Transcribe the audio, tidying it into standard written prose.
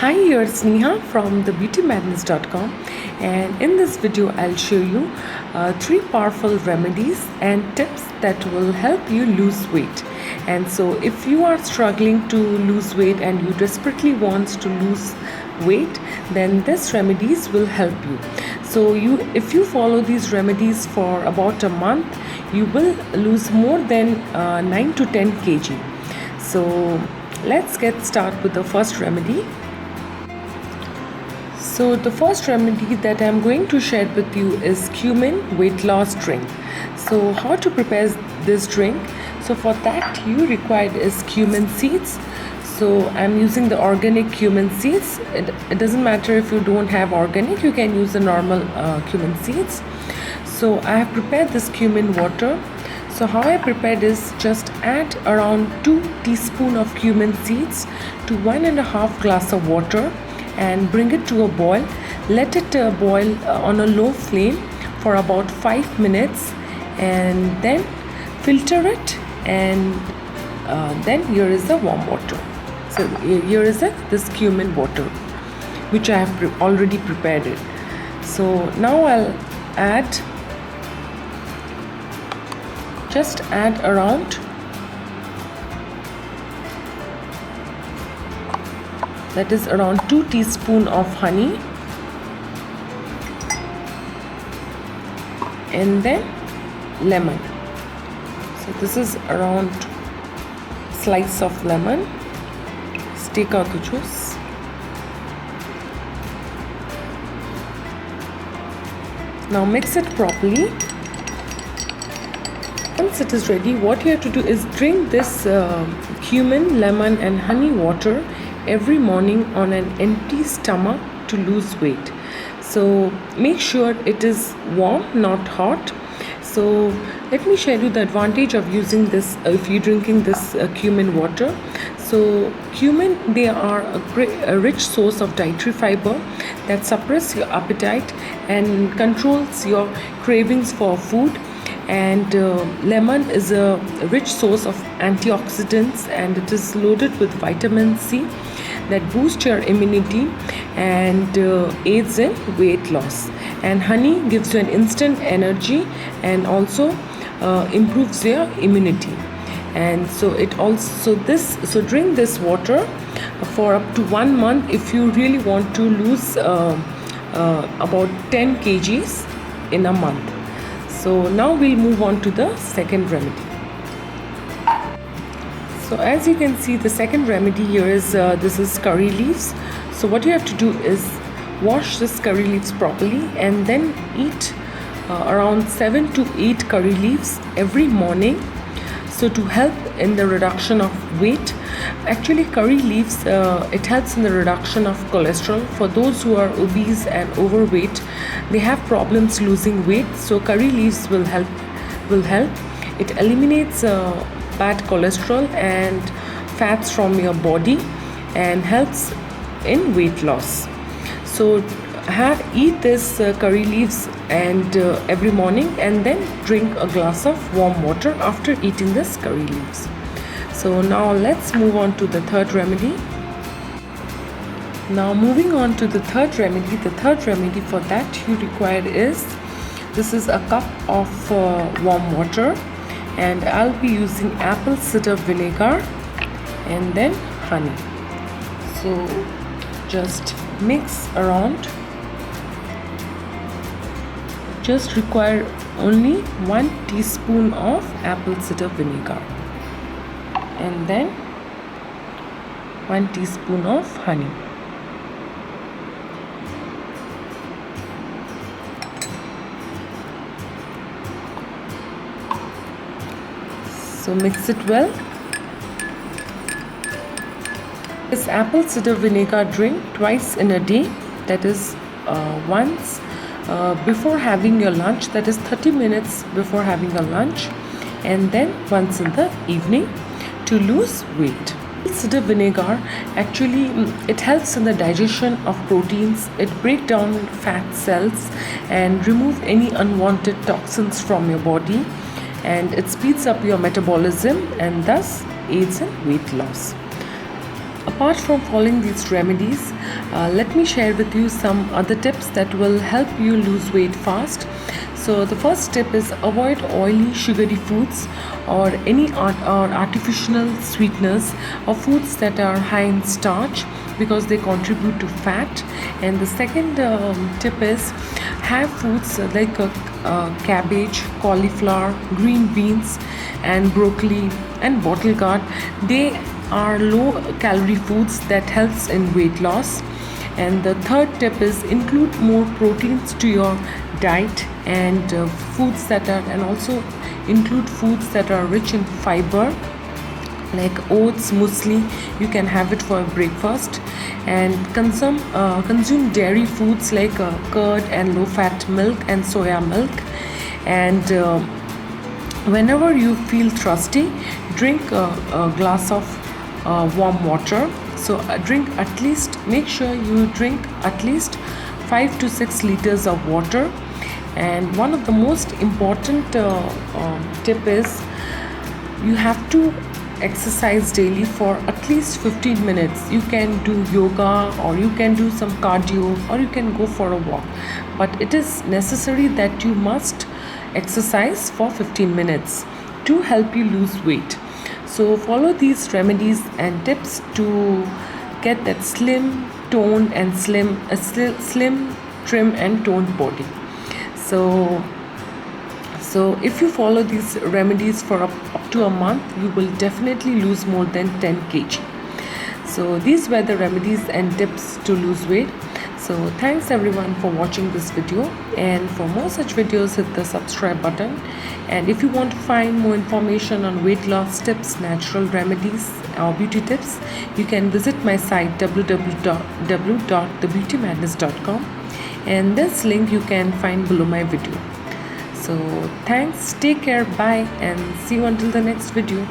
Hi, here's Neha from thebeautymadness.com, and in this video I'll show you 3 powerful remedies and tips that will help you lose weight. And so if you are struggling to lose weight and you desperately want to lose weight, then these remedies will help you. So if you follow these remedies for about a month, you will lose more than 9 to 10 kg. So let's get started with the first remedy. So the first remedy that I'm going to share with you is cumin weight loss drink. So how to prepare this drink? So for that you require is cumin seeds. So I'm using the organic cumin seeds. It doesn't matter if you don't have organic, you can use the normal cumin seeds. So I have prepared this cumin water. So how I prepared is just add around 2 teaspoons of cumin seeds to 1.5 glass of water and bring it to a boil. Let it boil on a low flame for about 5 minutes and then filter it, and then here is the warm water. So here is this cumin water which I have already prepared it. So now I'll just add around that is around 2 teaspoons of honey, and then lemon. So this is around slice of lemon. Let's take out the juice. Now mix it properly. Once it is ready, what you have to do is drink this cumin, lemon and honey water every morning on an empty stomach to lose weight. So make sure it is warm, not hot. So let me share you the advantage of using this if you're drinking this cumin water. So cumin, they are a rich source of dietary fiber that suppress your appetite and controls your cravings for food. And lemon is a rich source of antioxidants, and it is loaded with vitamin C that boosts your immunity and aids in weight loss. And honey gives you an instant energy and also improves your immunity. And so drink this water for up to 1 month if you really want to lose about 10 kgs in a month. So now we'll move on to the second remedy. So as you can see, the second remedy here is this is curry leaves. So what you have to do is wash this curry leaves properly and then eat around 7 to 8 curry leaves every morning. So to help in the reduction of weight, actually curry leaves, it helps in the reduction of cholesterol. For those who are obese and overweight, they have problems losing weight, so curry leaves will help. It eliminates bad cholesterol and fats from your body and helps in weight loss. So eat this curry leaves and every morning, and then drink a glass of warm water after eating this curry leaves. So now let's move on to the third remedy. Now moving on to the third remedy. The third remedy for that you require is, this is a cup of warm water, and I'll be using apple cider vinegar and then honey. So just mix around. Just require only 1 teaspoon of apple cider vinegar and then 1 teaspoon of honey. So mix it well. This apple cider vinegar drink twice in a day, that is once before having your lunch, that is 30 minutes before having a lunch, and then once in the evening to lose weight. Cider vinegar actually it helps in the digestion of proteins. It breaks down fat cells and remove any unwanted toxins from your body, and it speeds up your metabolism and thus aids in weight loss. Apart from following these remedies, let me share with you some other tips that will help you lose weight fast. So the first tip is avoid oily sugary foods or any or artificial sweeteners or foods that are high in starch because they contribute to fat. And the second tip is have foods like cabbage, cauliflower, green beans and broccoli and bottle gourd. They are low calorie foods that helps in weight loss. And the third tip is include more proteins to your diet and foods that are and also include foods that are rich in fiber like oats, muesli. You can have it for breakfast. And consume dairy foods like curd and low fat milk and soya milk. And whenever you feel thirsty, drink a glass of warm water. So make sure you drink at least 5 to 6 liters of water. And one of the most important tip is you have to exercise daily for at least 15 minutes. You can do yoga or you can do some cardio or you can go for a walk, but it is necessary that you must exercise for 15 minutes to help you lose weight. So follow these remedies and tips to get that slim, toned and slim, trim and toned body. So if you follow these remedies for up to a month, you will definitely lose more than 10 kg. So these were the remedies and tips to lose weight. So thanks everyone for watching this video, and for more such videos hit the subscribe button. And if you want to find more information on weight loss tips, natural remedies or beauty tips, you can visit my site www.thebeautymadness.com, and this link you can find below my video. So thanks, take care, bye, and see you until the next video.